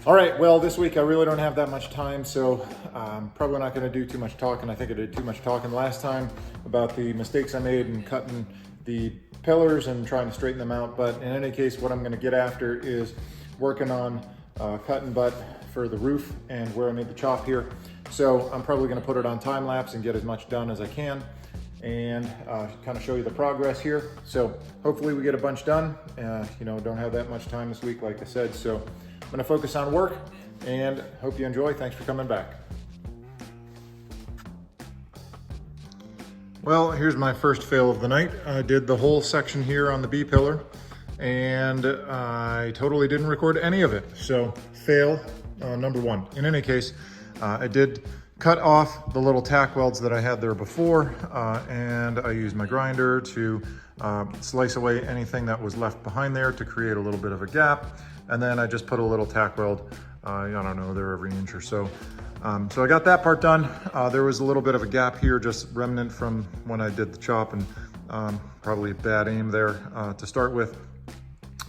All right, well, this week I really don't have that much time, so I'm probably not going to do too much talking. I think I did too much talking last time about the mistakes I made in cutting the pillars and trying to straighten them out. But in any case, what I'm going to get after is working on cut and butt for the roof and where I made the chop here. So I'm probably going to put it on time lapse and get as much done as I can and kind of show you the progress here. So hopefully we get a bunch done. Don't have that much time this week, like I said. So I'm gonna focus on work and hope you enjoy. Thanks for coming back. Well, here's my first fail of the night. I did the whole section here on the B pillar and I totally didn't record any of it. So fail number one. In any case, I did cut off the little tack welds that I had there before, and I used my grinder to slice away anything that was left behind there to create a little bit of a gap. And then I just put a little tack weld, I don't know, there every inch or so. So I got that part done. There was a little bit of a gap here, just remnant from when I did the chop, and probably bad aim there to start with.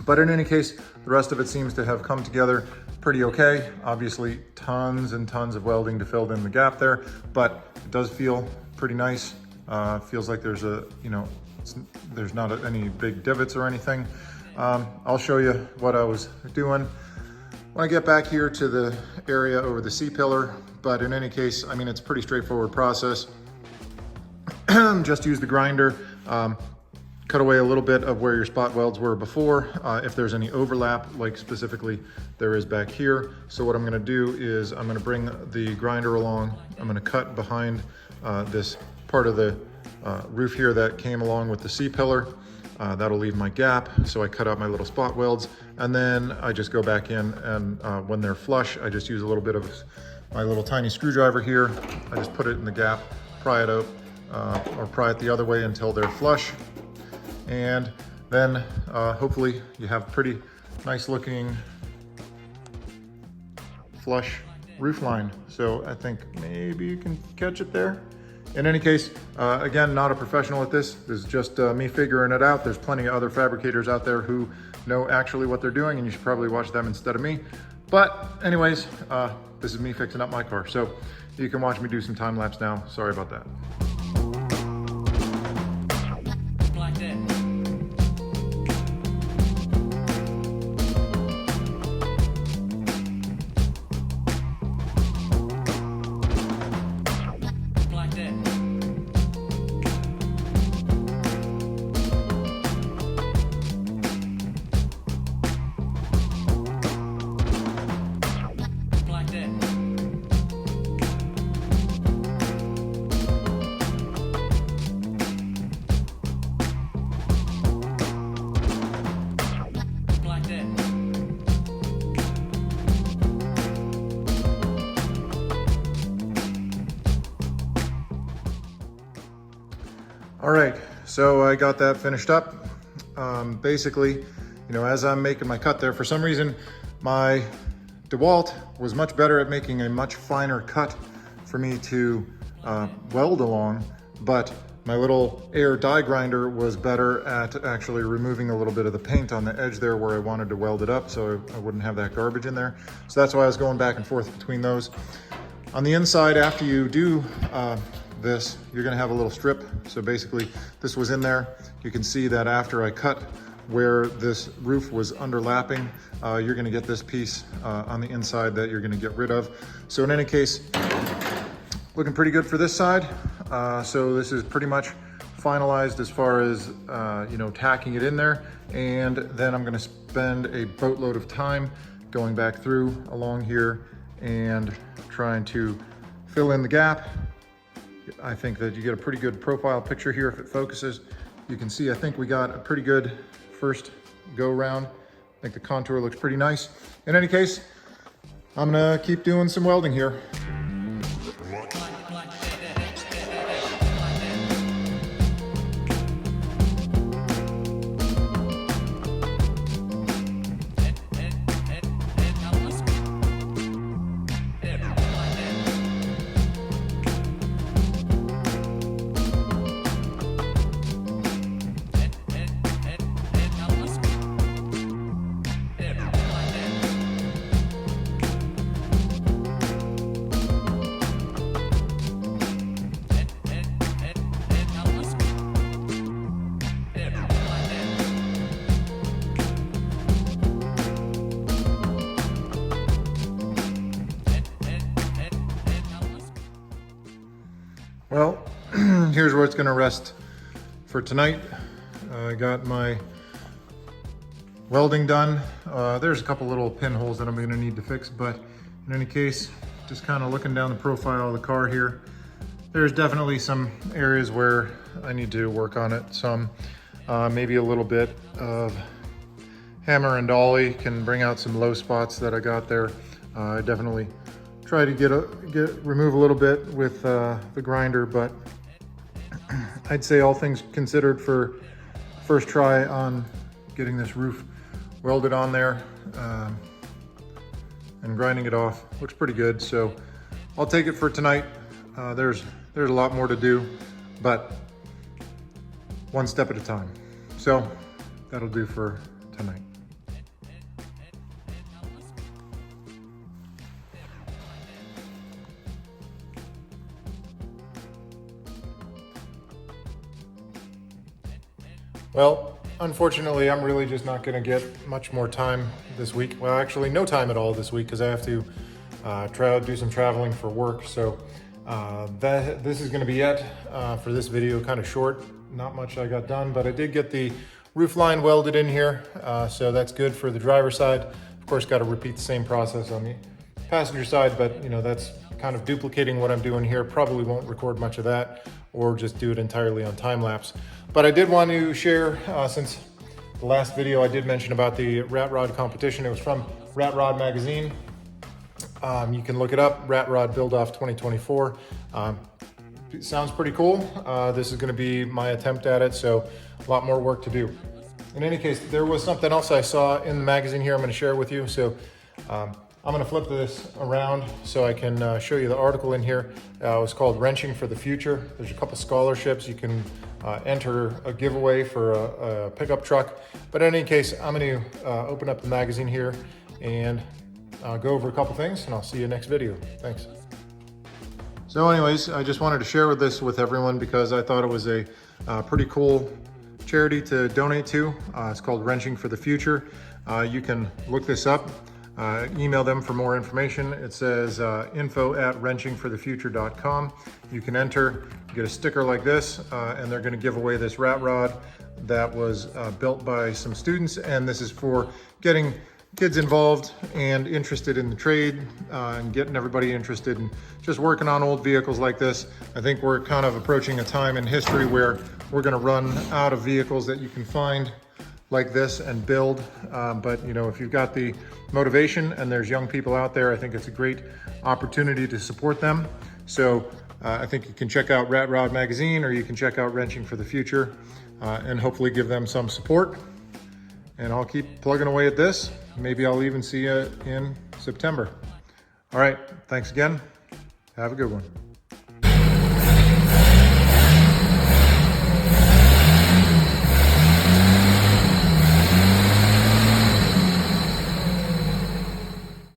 But in any case, the rest of it seems to have come together pretty okay. Obviously, tons and tons of welding to fill in the gap there, but it does feel pretty nice. Feels like there's there's not any big divots or anything. I'll show you what I was doing when I get back here to the area over the C pillar. But in any case, I mean, it's a pretty straightforward process. Just use the grinder, cut away a little bit of where your spot welds were before, if there's any overlap, like specifically there is back here. So what I'm gonna do is I'm gonna bring the grinder along. I'm gonna cut behind this part of the roof here that came along with the C pillar. That'll leave my gap. So I cut out my little spot welds, and then I just go back in, and when they're flush, I just use a little bit of my little tiny screwdriver here. I just put it in the gap, pry it out, or pry it the other way until they're flush. And then hopefully you have pretty nice looking flush roof line. So I think maybe you can catch it there. In any case, again, not a professional at this. This is just me figuring it out. There's plenty of other fabricators out there who know actually what they're doing, and you should probably watch them instead of me. But anyways, this is me fixing up my car. So you can watch me do some time lapse now. Sorry about that. All right, so I got that finished up. Basically, as I'm making my cut there, for some reason, my DeWalt was much better at making a much finer cut for me to weld along, but my little air die grinder was better at actually removing a little bit of the paint on the edge there where I wanted to weld it up so I wouldn't have that garbage in there. So that's why I was going back and forth between those. On the inside, after you do this, you're gonna have a little strip. So basically this was in there. You can see that after I cut where this roof was underlapping, you're gonna get this piece on the inside that you're gonna get rid of. So in any case, looking pretty good for this side. So this is pretty much finalized as far as tacking it in there. And then I'm gonna spend a boatload of time going back through along here and trying to fill in the gap. I think that you get a pretty good profile picture here if it focuses. You can see, I think we got a pretty good first go round. I think the contour looks pretty nice. In any case, I'm gonna keep doing some welding here. Well, here's where it's gonna rest for tonight. I got my welding done. There's a couple little pinholes that I'm gonna need to fix, but in any case, just kind of looking down the profile of the car here, there's definitely some areas where I need to work on it some. Maybe a little bit of hammer and dolly can bring out some low spots that I got there. I definitely try to remove a little bit with the grinder, but I'd say all things considered for first try on getting this roof welded on there and grinding it off, looks pretty good. So I'll take it for tonight. There's a lot more to do, but one step at a time. So that'll do for tonight. Well, unfortunately, I'm really just not gonna get much more time this week. Well, actually no time at all this week because I have to do some traveling for work. So this is gonna be it for this video, kind of short. Not much I got done, but I did get the roof line welded in here. So that's good for the driver's side. Of course, got to repeat the same process on the passenger side, but you know, that's kind of duplicating what I'm doing here. Probably won't record much of that or just do it entirely on time lapse. But I did want to share, since the last video I did mention about the rat rod competition. It was from Rat Rod Magazine. You can look it up, Rat Rod Build Off 2024. It sounds pretty cool. This is gonna be my attempt at it, so a lot more work to do. In any case, there was something else I saw in the magazine here I'm gonna share with you. So I'm gonna flip this around so I can show you the article in here. It was called Wrenching for the Future. There's a couple scholarships. You can enter a giveaway for a pickup truck. But in any case, I'm gonna open up the magazine here and go over a couple things, and I'll see you next video. Thanks. So anyways, I just wanted to share this with everyone because I thought it was a pretty cool charity to donate to. It's called Wrenching for the Future. You can look this up, email them for more information. It says info@wrenchingforthefuture.com. You can enter, get a sticker like this, and they're gonna give away this rat rod that was built by some students, and this is for getting kids involved and interested in the trade and getting everybody interested in just working on old vehicles like this. I think we're kind of approaching a time in history where we're gonna run out of vehicles that you can find like this and build. But you know, if you've got the motivation and there's young people out there, I think it's a great opportunity to support them. So I think you can check out Rat Rod Magazine, or you can check out Wrenching for the Future and hopefully give them some support. And I'll keep plugging away at this. Maybe I'll even see you in September. All right, thanks again. Have a good one.